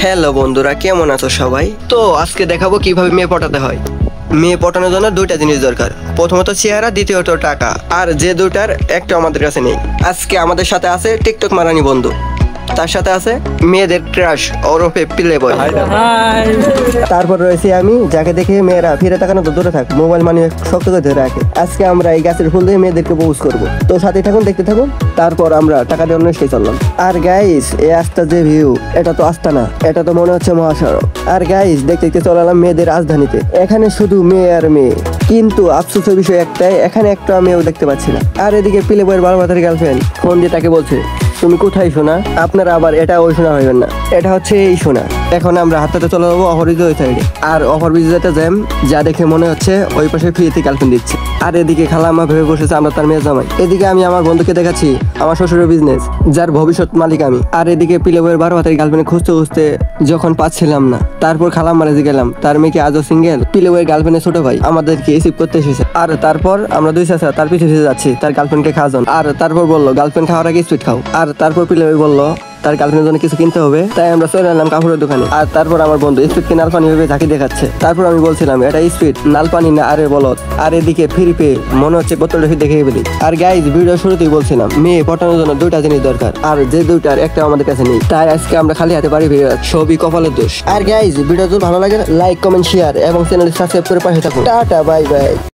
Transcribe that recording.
Hello বন্ধুরা, কেমন আছো সবাই? তো আজকে দেখাবো কিভাবে মেয়ে পটাতে হয়। মেয়ে পটানোর জন্য দুইটা জিনিস দরকার, প্রথমত চেহারা, দ্বিতীয়ত টাকা। আর যে দুটার একটা আমাদের কাছে নেই। আজকে আমাদের সাথে আছে টিকটক মারানি বন্ধু, তার সাথে আছে মেয়েদের ক্রাশ ওরফে প্লে বয়। তারপর রয়েছে আমি, যাকে দেখে মেয়েরা ফিরে তাকানো তো দূরে থাক, মোবাইল মানি শক্ত করে ধরে রাখে। আজকে আমরা এই গাছের ফুল দিয়ে মেয়েদেরকে পোজ করব। তো সাথে থাকুন, দেখতে থাকুন। তারপর আমরা টাকা দিয়ে অন্য সেই চললাম। আর গাইস, এই আস্তা যে ভিউ, এটা তো আস্তা না, এটা তো মনে হচ্ছে মহাসড়ক। আর গাইস, দেখতে দেখতে চলালাম মেয়েদের রাজধানীতে। এখানে শুধু মেয়ে আর মেয়ে, কিন্তু আফসোসের বিষয় একটাই, এখানে একটা মেয়েও দেখতে পাচ্ছি না। আর এদিকে প্লে বয়ের 12 বছরের গার্লফ্রেন্ড ফোন দিয়ে তাকে বলছে, তুমি কোথায় শোনা? আপনারা আবার এটা ওই শোনা হইবেন না, এটা হচ্ছে এই শোনা। এখন আমরা হাতে চলে যাবো ওভারব্রিজ ওই সাইডে। আর ওভারব্রিজ যেটা জ্যাম, যা দেখে মনে হচ্ছে ওই পাশে ফ্রিতে গার্লফ্রেন্ড দিচ্ছে। আর এদিকে খালাম্মা ভেবে বসেছে আমরা তার মেয়ে জামাই। এদিকে আমি আমার বন্ধুকে দেখাচ্ছি আমার শ্বশুরের বিজনেস, যার ভবিষ্যৎ মালিক আমি। আর এদিকে প্লে বয়ের 12 বছরের গার্লফ্রেন্ড খুঁজতে খুঁজতে যখন পাচ্ছিলাম না, তারপর খালাম্মা রেজে গেলাম তার মেয়েকে আজও সিঙ্গেল, প্লে বয়ের গার্লফ্রেন্ডের ছোট ভাই আমাদেরকে রিসিভ করতে এসেছে। আর তারপর আমরা দুই চাচা তার পিছিয়ে পিছিয়ে যাচ্ছি তার গার্লফ্রেন্ডকে খাওয়ার জন্য। আর তারপর বললো গার্লফ্রেন্ড খাওয়ার আগে স্পিড খাও। আর তারপর প্লে বয় বললো তার গার্লফ্রেন্ডের জন্য কিছু কিনতে হবে, তাই আমরা চলে এলাম কাপড়ের দোকানে। আর তারপর আমার বন্ধু স্পিডকে নাল পানি ভেবে ঝাঁকি দেখাচ্ছে। তারপর আমি বলছিলাম এটা স্পিড, নাল পানি না, আরে বলত। আর এদিকে ফ্রি পে, মনে হচ্ছে বোতলটা দেখে ফেলি। আর গাইজ, ভিডিও শুরুতেই বলছিলাম মেয়ে পটানোর জন্য দুইটা জিনিস দরকার, আর যে দুইটার একটা আমাদের কাছে নেই। তাই আজকে আমরা খালি হাতে বাড়ি ফিরে যাচ্ছি, সবই কপালের দোষ। আর গাইজ, ভিডিও যদি ভালো লাগে লাইক, কমেন্ট, শেয়ার এবং চ্যানেল সাবস্ক্রাইব করে পাশে থাকুন। Tata, bye bye.